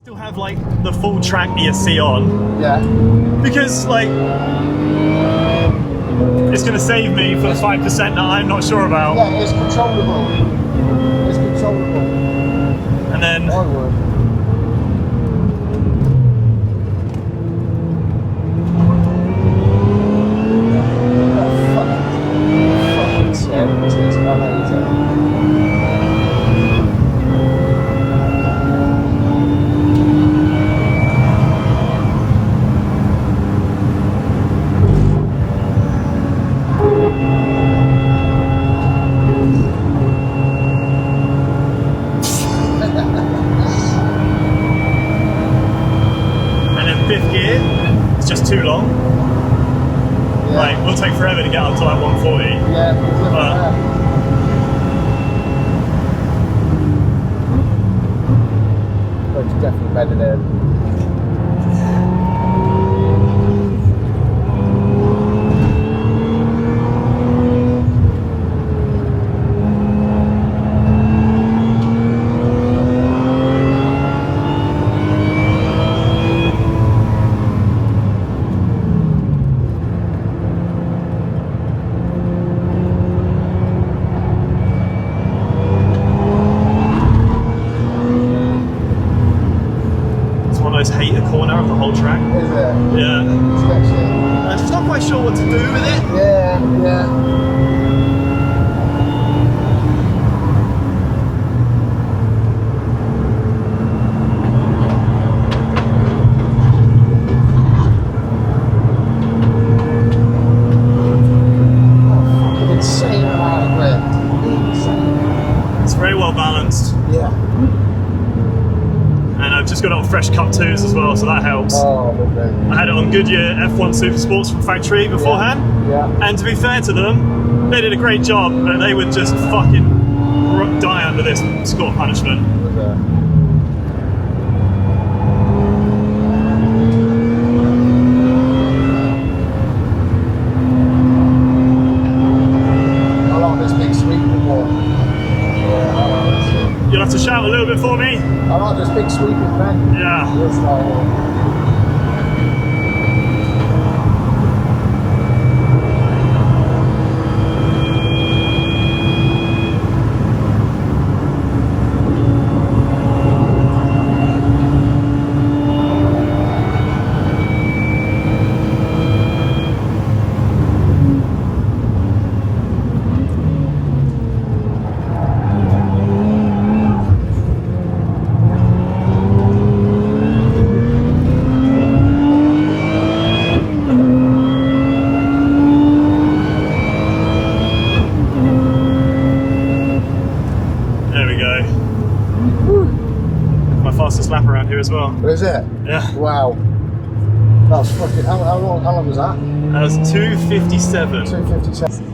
Still have like the full track ESC on. Yeah. Because like it's going to save me for the 5% that I'm not sure about. Yeah, it's controllable. It's controllable. And then I would. Fucking 70s, amazing. just too long. Yeah. Like, we'll take forever to get up to like 140. Yeah, but it's definitely better than. Hate a corner of the whole track. Is it? Yeah. I'm just not quite sure what to do with it. Yeah, yeah. Insane amount of grip. Insane. It's very well balanced. Yeah. And I've just got it on fresh cut 2s as well, so that helps. Oh, okay. I had it on Goodyear F1 Super Sports from factory beforehand. Yeah. And to be fair to them, they did a great job, but they would just fucking die under this score punishment. Okay. I like this big sweeping one. Yeah, I like this. You'll have to shout a little bit for me. I like this big sweeping vent. Yeah. This style. Fastest lap around here as well. Is it? Yeah. Wow. That's fucking. How long was that? That was 2:57. 2:57.